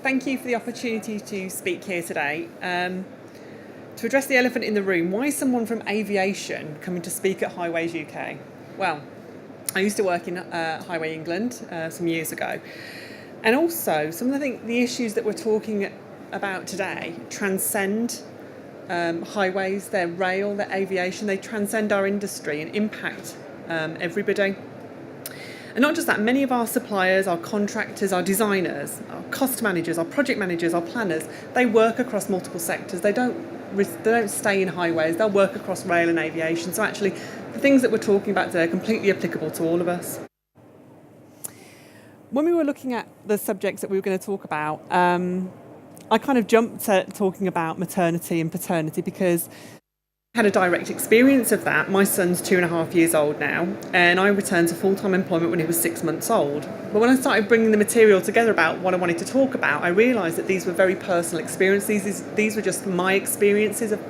thank you for the opportunity to speak here today. To address the elephant in the room, why is someone from aviation coming to speak at Highways UK? Well, I used to work in Highway England some years ago. And also, some of the issues that we're talking about today transcend highways, their rail, their aviation. They transcend our industry and impact everybody. And not just that, many of our suppliers, our contractors, our designers, our cost managers, our project managers, our planners, they work across multiple sectors. They don't stay in highways, they'll work across rail and aviation. So actually, the things that we're talking about today are completely applicable to all of us. When we were looking at the subjects that we were going to talk about, I kind of jumped to talking about maternity and paternity because I had a direct experience of that. My son's 2.5 years old now, and I returned to full-time employment when he was 6 months old. But when I started bringing the material together about what I wanted to talk about, I realised that these were very personal experiences. These were just my experiences of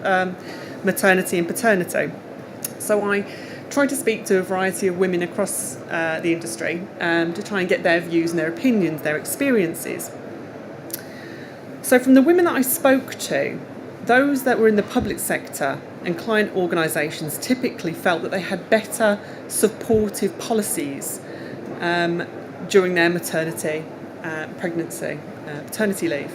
maternity and paternity. So I tried to speak to a variety of women across the industry to try and get their views and their opinions, their experiences. So from the women that I spoke to, those that were in the public sector and client organisations typically felt that they had better supportive policies during their maternity, pregnancy, paternity leave.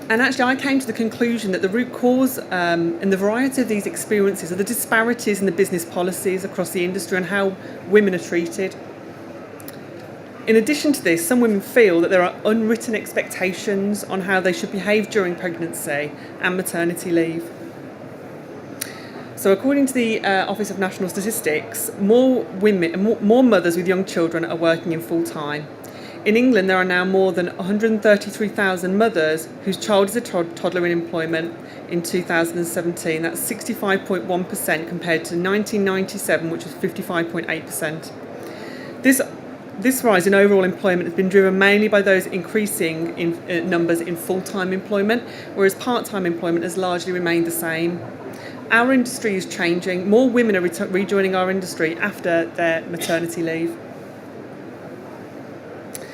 And actually I came to the conclusion that the root cause in the variety of these experiences are the disparities in the business policies across the industry and how women are treated. In addition to this, some women feel that there are unwritten expectations on how they should behave during pregnancy and maternity leave. So according to the Office of National Statistics, more mothers with young children are working in full time. In England, there are now more than 133,000 mothers whose child is a toddler in employment in 2017. That's 65.1% compared to 1997, which was 55.8%. This rise in overall employment has been driven mainly by those increasing in numbers in full-time employment, whereas part-time employment has largely remained the same. Our industry is changing. More women are rejoining our industry after their maternity leave.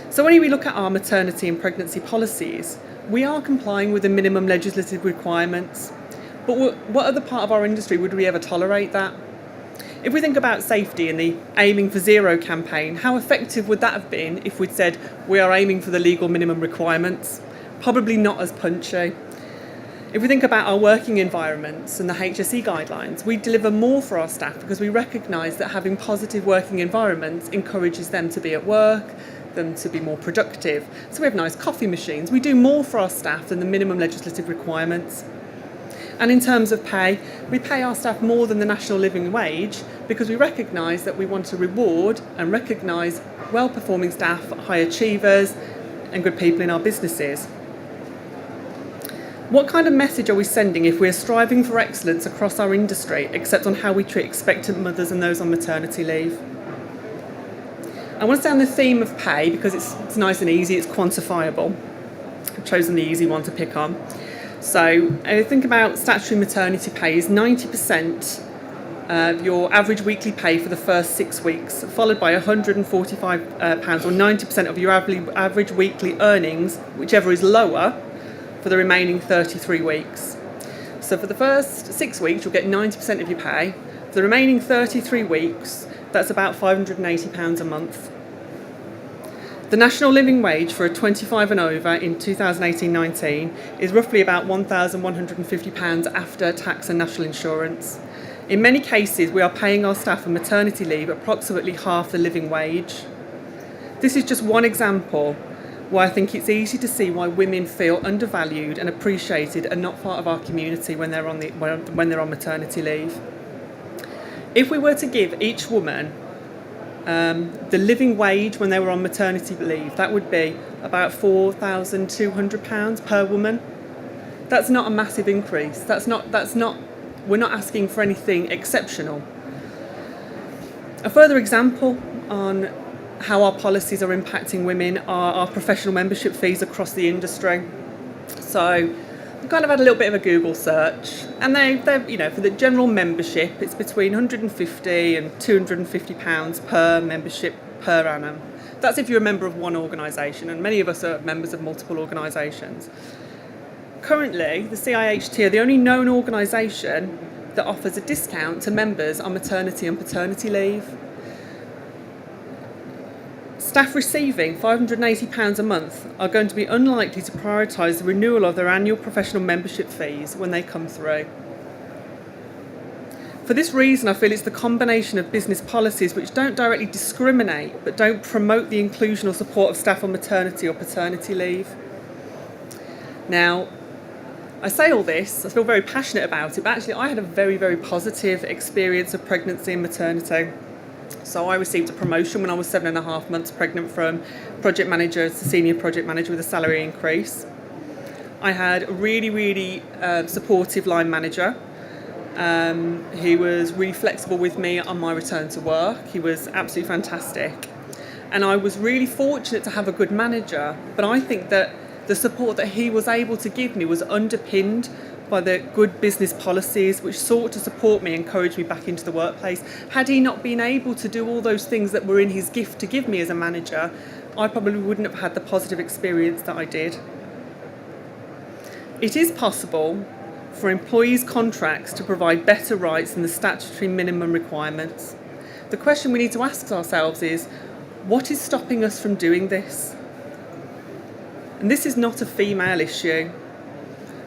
So when we look at our maternity and pregnancy policies, we are complying with the minimum legislative requirements. But what other part of our industry would we ever tolerate that? If we think about safety and the Aiming for Zero campaign, how effective would that have been if we'd said we are aiming for the legal minimum requirements? Probably not as punchy. If we think about our working environments and the HSE guidelines, we deliver more for our staff because we recognise that having positive working environments encourages them to be at work, them to be more productive. So we have nice coffee machines. We do more for our staff than the minimum legislative requirements. And in terms of pay, we pay our staff more than the national living wage because we recognise that we want to reward and recognise well-performing staff, high achievers and good people in our businesses. What kind of message are we sending if we're striving for excellence across our industry, except on how we treat expectant mothers and those on maternity leave? I want to stay on the theme of pay because it's nice and easy, it's quantifiable. I've chosen the easy one to pick on. So think about statutory maternity pay is 90% of your average weekly pay for the first 6 weeks, followed by £145 or 90% of your average weekly earnings, whichever is lower, for the remaining 33 weeks. So for the first 6 weeks, you'll get 90% of your pay. For the remaining 33 weeks, that's about £580 a month. The national living wage for a 25 and over in 2018-19 is roughly about £1,150 after tax and national insurance. In many cases, we are paying our staff on maternity leave approximately half the living wage. This is just one example where I think it's easy to see why women feel undervalued and appreciated and not part of our community when they're on maternity leave. If we were to give each woman the living wage when they were on maternity leave, that would be about £4,200 per woman. That's not a massive increase. We're not asking for anything exceptional. A further example on how our policies are impacting women are our professional membership fees across the industry. So I kind of had a little bit of a Google search, and they're for the general membership, it's between £150 and £250 per membership per annum. That's if you're a member of one organisation, and many of us are members of multiple organisations. Currently, the CIHT are the only known organisation that offers a discount to members on maternity and paternity leave. Staff receiving £580 a month are going to be unlikely to prioritise the renewal of their annual professional membership fees when they come through. For this reason, I feel it's the combination of business policies which don't directly discriminate but don't promote the inclusion or support of staff on maternity or paternity leave. Now, I say all this, I feel very passionate about it, but actually I had a very, very positive experience of pregnancy and maternity. So I received a promotion when I was 7.5 months pregnant from project manager to senior project manager with a salary increase. I had a really, really supportive line manager. He was really flexible with me on my return to work. He was absolutely fantastic. And I was really fortunate to have a good manager, but I think that the support that he was able to give me was underpinned by the good business policies which sought to support me and encourage me back into the workplace. Had he not been able to do all those things that were in his gift to give me as a manager, I probably wouldn't have had the positive experience that I did. It is possible for employees' contracts to provide better rights than the statutory minimum requirements. The question we need to ask ourselves is, what is stopping us from doing this? And this is not a female issue.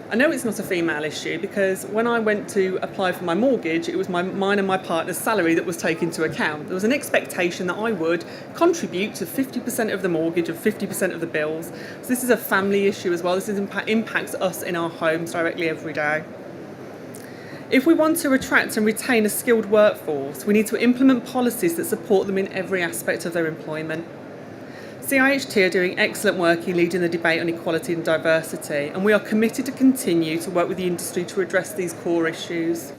I know it's not a female issue because when I went to apply for my mortgage, it was mine and my partner's salary that was taken into account. There was an expectation that I would contribute to 50% of the mortgage and 50% of the bills. So this is a family issue as well. This impacts us in our homes directly every day. If we want to attract and retain a skilled workforce, we need to implement policies that support them in every aspect of their employment. CIHT are doing excellent work in leading the debate on equality and diversity, and we are committed to continue to work with the industry to address these core issues.